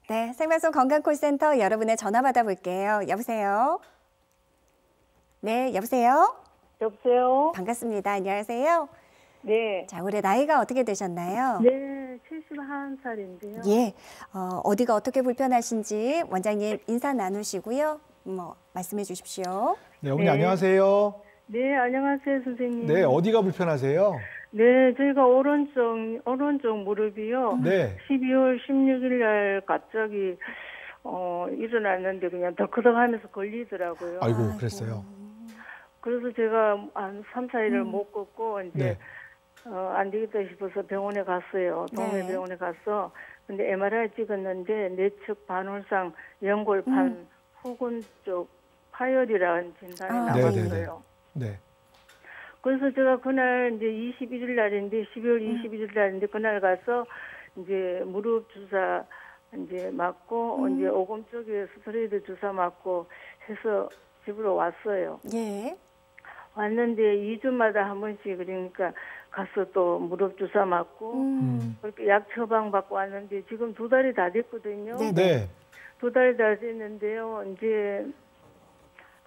네, 생방송 건강콜센터 여러분의 전화 받아볼게요. 여보세요? 네, 여보세요? 여보세요? 반갑습니다. 안녕하세요. 네. 자, 올해 나이가 어떻게 되셨나요? 네, 71살인데요. 예, 어디가 어떻게 불편하신지 원장님 인사 나누시고요. 말씀해 주십시오. 네, 어머니 네. 안녕하세요. 네, 안녕하세요, 선생님. 네, 어디가 불편하세요? 네, 저희가 오른쪽 무릎이요. 네. 12월 16일 날 갑자기 일어났는데 그냥 덜커덕 하면서 걸리더라고요. 아이고, 그랬어요. 그래서 제가 한 3, 4일을 못 걷고 이제 네. 안 되겠다 싶어서 병원에 갔어요. 동네 네. 병원에 가서 근데 MRI 찍었는데 내측 반월상 연골판 후근 쪽 파열이라는 진단이 아, 나왔어요. 네. 그래서 제가 그날 이제 21일 날인데 12월 21일 날인데 그날 가서 이제 무릎 주사 이제 맞고 이제 오금 쪽에 스테로이드 주사 맞고 해서 집으로 왔어요. 예. 왔는데 2주마다 한 번씩 그러니까 가서 또 무릎 주사 맞고 그렇게 약 처방 받고 왔는데 지금 2달이 다 됐거든요. 네. 네. 2달이 다 됐는데요. 이제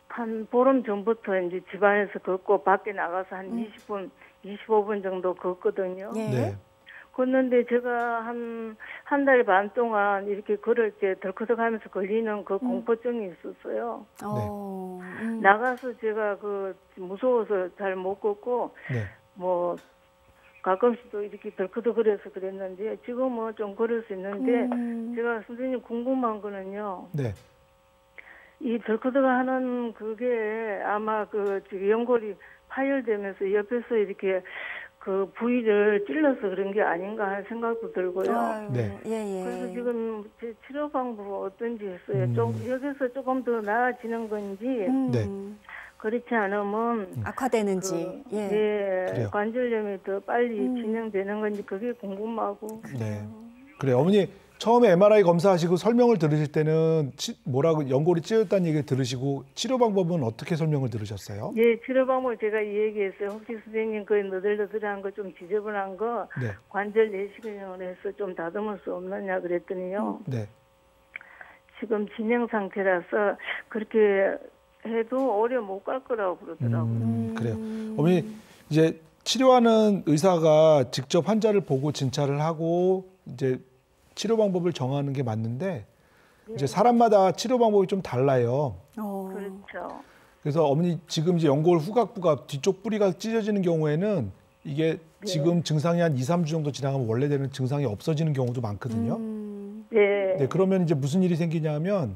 한 보름 전부터 이제 집안에서 걷고 밖에 나가서 한 20분, 25분 정도 걷거든요. 예. 네. 걷는데 제가 한 달 반 동안 이렇게 걸을 때 덜커덕하면서 걸리는 그 공포증이 있었어요. 나가서 제가 무서워서 잘 못 걷고 네. 뭐 가끔씩 또 이렇게 덜커덕거려서 그랬는데 지금은 좀 걸을 수 있는데 제가 선생님 궁금한 거는요. 네. 이 덜커덕하는 그게 아마 지금 연골이 파열되면서 옆에서 이렇게 그 부위를 찔러서 그런 게 아닌가 하는 생각도 들고요. 아유, 네. 예. 그래서 지금 제 치료 방법은 어떤지 했어요. 여기서 조금 더 나아지는 건지 네. 그렇지 않으면 악화되는지. 예. 그래요. 관절염이 더 빨리 진행되는 건지 그게 궁금하고. 네. 그래, 어머니 처음에 MRI 검사하시고 설명을 들으실 때는 뭐라고 연골이 찢어졌다는 얘기를 들으시고 치료 방법은 어떻게 설명을 들으셨어요? 예, 치료 방법 제가 이 얘기했어요. 혹시 선생님 그 너덜너덜한 거 좀 지저분한 거 네. 관절 내시경을 해서 좀 다듬을 수 없느냐 그랬더니요. 네. 지금 진행 상태라서 그렇게 해도 오래 못 갈 거라고 그러더라고요. 그래요. 어머니 이제 치료하는 의사가 직접 환자를 보고 진찰을 하고 이제 치료 방법을 정하는 게 맞는데 이제 사람마다 치료 방법이 좀 달라요. 그렇죠. 그래서 어머니 지금 이제 연골 후각부가 뒤쪽 뿌리가 찢어지는 경우에는 이게 지금 증상이 한 2, 3주 정도 지나가면 원래대로 증상이 없어지는 경우도 많거든요. 네. 네, 그러면 이제 무슨 일이 생기냐면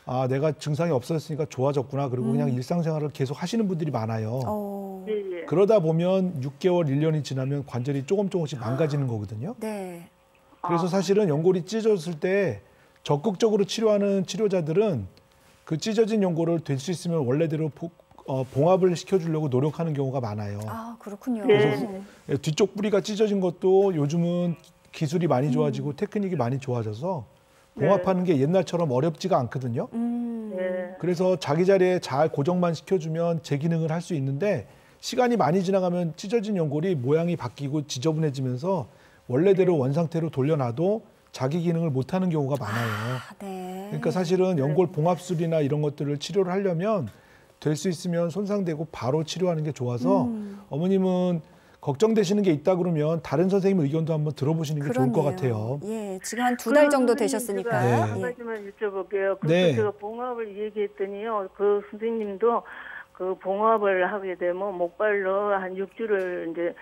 아, 내가 증상이 없어졌으니까 좋아졌구나. 그리고 그냥 일상생활을 계속 하시는 분들이 많아요. 예. 그러다 보면 6개월, 1년이 지나면 관절이 조금씩 망가지는 거거든요. 네. 그래서 사실은 연골이 찢어졌을 때 적극적으로 치료하는 치료자들은 그 찢어진 연골을 될 수 있으면 원래대로 봉합을 시켜주려고 노력하는 경우가 많아요. 아, 그렇군요. 네. 뒤쪽 뿌리가 찢어진 것도 요즘은 기술이 많이 좋아지고 테크닉이 많이 좋아져서 봉합하는 게 옛날처럼 어렵지가 않거든요. 네. 그래서 자기 자리에 잘 고정만 시켜주면 재기능을 할 수 있는데 시간이 많이 지나가면 찢어진 연골이 모양이 바뀌고 지저분해지면서 원래대로 원상태로 돌려놔도 자기 기능을 못하는 경우가 많아요. 아, 네. 그러니까 사실은 연골 봉합술이나 이런 것들을 치료를 하려면 될 수 있으면 손상되고 바로 치료하는 게 좋아서 어머님은 걱정되시는 게 있다 그러면 다른 선생님 의견도 한번 들어보시는 게 좋을 것 같아요. 예, 지금 한 2달 정도 되셨으니까. 제가 네. 한 가지만 여쭤볼게요. 그래서 네. 제가 봉합을 얘기했더니요. 그 선생님도 그 봉합을 하게 되면 목발로 한 6주를 이제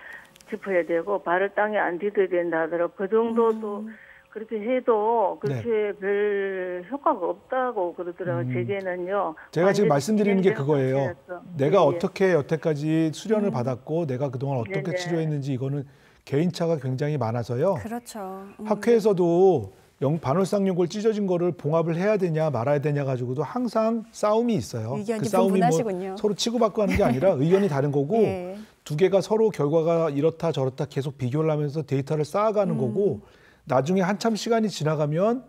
짚어야 되고 발을 땅에 안 디뎌야 된다 하더라고요. 그 정도도 그렇게 해도 그렇게 별 효과가 없다고 그러더라고요. 제게는요. 제가 지금 말씀드리는 게 그거예요. 상태라서. 내가 예, 어떻게 여태까지 수련을 받았고 내가 그동안 어떻게 네네. 치료했는지 이거는 개인차가 굉장히 많아서요. 그렇죠. 학회에서도 반월상 연골 찢어진 거를 봉합을 해야 되냐 말아야 되냐 가지고도 항상 싸움이 있어요. 의견이 그 싸움이 분분하시군요. 서로 치고받고 하는 게 아니라 의견이 다른 거고 예. 두 개가 서로 결과가 이렇다 저렇다 계속 비교를 하면서 데이터를 쌓아가는 거고 나중에 한참 시간이 지나가면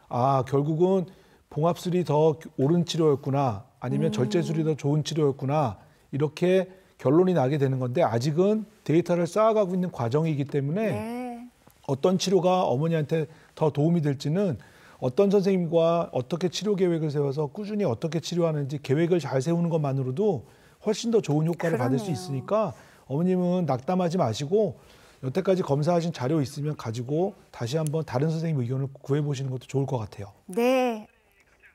아 결국은 봉합술이 더 옳은 치료였구나 아니면 절제술이 더 좋은 치료였구나 이렇게 결론이 나게 되는 건데 아직은 데이터를 쌓아가고 있는 과정이기 때문에 네. 어떤 치료가 어머니한테 더 도움이 될지는 어떤 선생님과 어떻게 치료 계획을 세워서 꾸준히 어떻게 치료하는지 계획을 잘 세우는 것만으로도 훨씬 더 좋은 효과를 받을 수 그러네요. 있으니까 어머님은 낙담하지 마시고 여태까지 검사하신 자료 있으면 가지고 다시 한번 다른 선생님 의견을 구해보시는 것도 좋을 것 같아요. 네.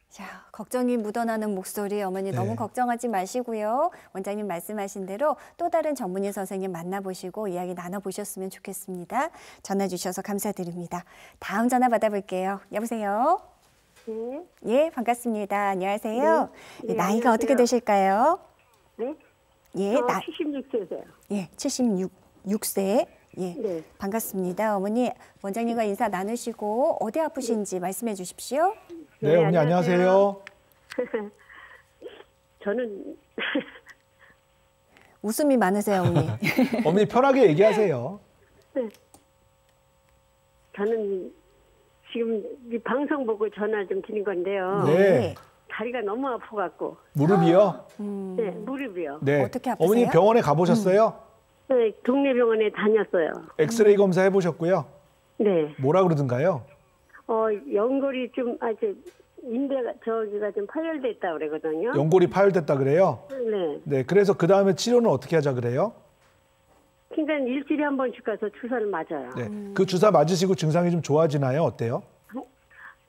자, 걱정이 묻어나는 목소리 어머니 네. 너무 걱정하지 마시고요. 원장님 말씀하신 대로 또 다른 전문의 선생님 만나보시고 이야기 나눠보셨으면 좋겠습니다. 전화 주셔서 감사드립니다. 다음 전화 받아볼게요. 여보세요? 네. 예, 반갑습니다. 안녕하세요. 네, 예, 나이가 안녕하세요. 어떻게 되실까요? 네? 예, 저 76세세요. 예, 76세. 예, 네. 반갑습니다. 어머니, 원장님과 인사 나누시고 어디 아프신지 말씀해 주십시오. 네, 어머니 안녕하세요. 저는 웃음이 많으세요, 어머니. 어머니 편하게 얘기하세요. 저는 지금 이 방송 보고 전화 좀 드린 건데요. 네. 다리가 너무 아파갖고. 무릎이요? 네, 무릎이요. 네. 어떻게 아프세요? 어머니 병원에 가보셨어요? 네, 동네 병원에 다녔어요. 엑스레이 검사 해보셨고요? 네. 뭐라 그러던가요? 연골이 좀 아주 인대가 저기가 좀 파열됐다 그러거든요. 연골이 파열됐다 그래요? 네. 네. 그래서 그 다음에 치료는 어떻게 하자 그래요? 그러니까 일주일에 한 번씩 가서 주사를 맞아요. 네. 그 주사 맞으시고 증상이 좀 좋아지나요? 어때요?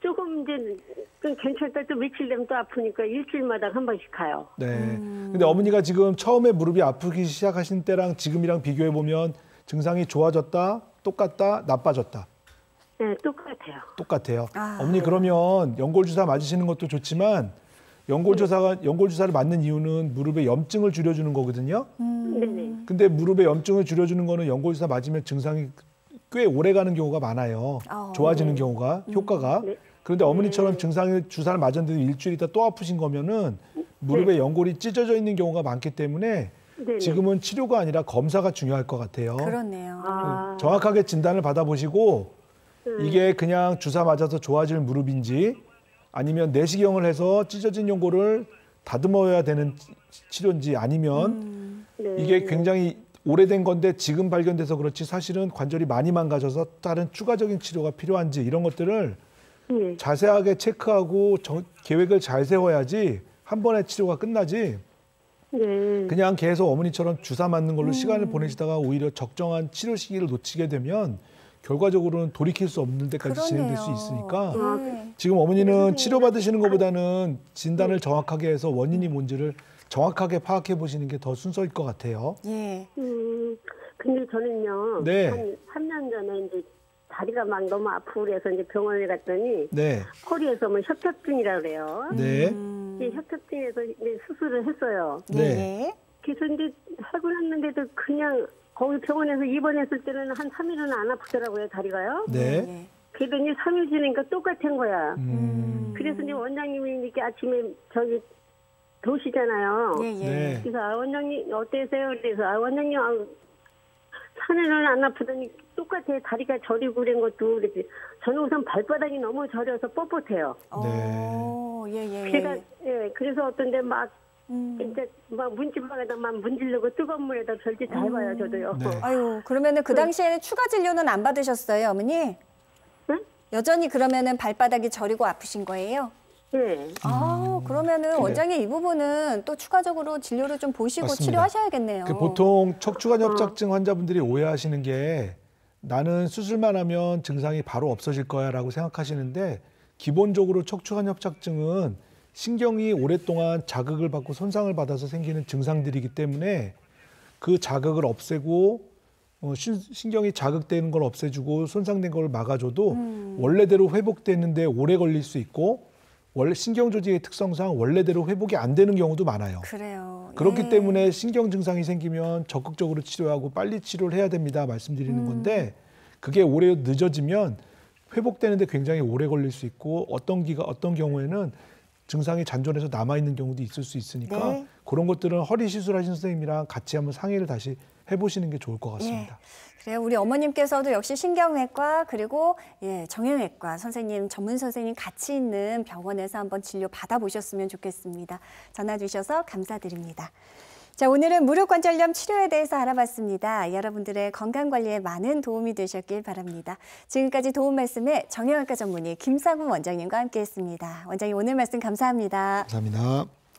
조금 이제 좀 괜찮다 또 며칠 되면 또 아프니까 일주일마다 한 번씩 가요. 네. 근데 어머니가 지금 처음에 무릎이 아프기 시작하신 때랑 지금이랑 비교해 보면 증상이 좋아졌다, 똑같다, 나빠졌다. 네, 똑같아요. 똑같아요. 아. 어머니 그러면 연골 주사 맞으시는 것도 좋지만 연골 주사를 맞는 이유는 무릎에 염증을 줄여주는 거거든요. 네네. 근데 무릎에 염증을 줄여주는 거는 연골 주사 맞으면 증상이 꽤 오래 가는 경우가 많아요. 좋아지는 경우가 효과가. 네. 그런데 어머니처럼 증상이 주사를 맞았는데도 일주일 있다 또 아프신 거면은 무릎에 연골이 찢어져 있는 경우가 많기 때문에 네네. 지금은 치료가 아니라 검사가 중요할 것 같아요. 그렇네요. 아, 정확하게 진단을 받아보시고 이게 그냥 주사 맞아서 좋아질 무릎인지 아니면 내시경을 해서 찢어진 연골을 다듬어야 되는 치료인지 아니면 네. 이게 굉장히 오래된 건데 지금 발견돼서 그렇지 사실은 관절이 많이 망가져서 다른 추가적인 치료가 필요한지 이런 것들을 네. 자세하게 체크하고 계획을 잘 세워야지 한 번에 치료가 끝나지 네. 그냥 계속 어머니처럼 주사 맞는 걸로 시간을 보내시다가 오히려 적정한 치료 시기를 놓치게 되면 결과적으로는 돌이킬 수 없는 데까지 진행될 수 있으니까 예. 지금 어머니는 치료받으시는 것보다는 진단을 정확하게 해서 원인이 뭔지를 정확하게 파악해 보시는 게 더 순서일 것 같아요. 예. 근데 저는요. 네. 한 3년 전에 이제 다리가 막 너무 아프고 그래서 이제 병원에 갔더니 네. 허리에서 뭐 협착증이라 그래요. 네. 이 협착증에서 이제 수술을 했어요. 네. 예. 그래서 이제 하고 났는데도 그냥 거기 병원에서 입원했을 때는 한 3일은 안 아프더라고요, 다리가요. 네. 예. 그러더니 3일 지나니까 똑같은 거야. 그래서 이제 원장님이 이렇게 아침에 저기 도시잖아요. 예, 예. 네. 그래서 원장님 어때세요? 그래서 원장님 산에는 안 아프더니 똑같아 다리가 저리고 그런 것도 그랬지. 저는 우선 발바닥이 너무 저려서 뻣뻣해요. 예, 예, 그래가 예. 그래서 어떤데 막 진짜 막 문지방에다 막 문지르고 뜨거운 물에다 별짓 다 해봐요 저도요. 네. 아유, 그러면은 그 당시에는 추가 진료는 안 받으셨어요, 어머니? 응? 여전히 그러면은 발바닥이 저리고 아프신 거예요? 네. 아, 그러면은 원장님 이 부분은 또 추가적으로 진료를 좀 보시고 맞습니다. 치료하셔야겠네요. 그 보통 척추관 협착증 환자분들이 오해하시는 게 나는 수술만 하면 증상이 바로 없어질 거야라고 생각하시는데 기본적으로 척추관 협착증은 신경이 오랫동안 자극을 받고 손상을 받아서 생기는 증상들이기 때문에 그 자극을 없애고 신경이 자극되는 걸 없애주고 손상된 걸 막아줘도 원래대로 회복되는데 오래 걸릴 수 있고 원래 신경 조직의 특성상 원래대로 회복이 안 되는 경우도 많아요. 그래요. 그렇기 예. 때문에 신경 증상이 생기면 적극적으로 치료하고 빨리 치료를 해야 됩니다 말씀드리는 건데 그게 오래 늦어지면 회복되는데 굉장히 오래 걸릴 수 있고 어떤 경우에는 증상이 잔존해서 남아있는 경우도 있을 수 있으니까 네. 그런 것들은 허리 시술하신 선생님이랑 같이 한번 상의를 다시 해보시는 게 좋을 것 같습니다. 그래요. 우리 어머님께서도 역시 신경외과 그리고 정형외과 선생님, 전문 선생님 같이 있는 병원에서 한번 진료 받아보셨으면 좋겠습니다. 전화 주셔서 감사드립니다. 자, 오늘은 무릎 관절염 치료에 대해서 알아봤습니다. 여러분들의 건강 관리에 많은 도움이 되셨길 바랍니다. 지금까지 도움 말씀에 정형외과 전문의 김상훈 원장님과 함께했습니다. 원장님 오늘 말씀 감사합니다. 감사합니다.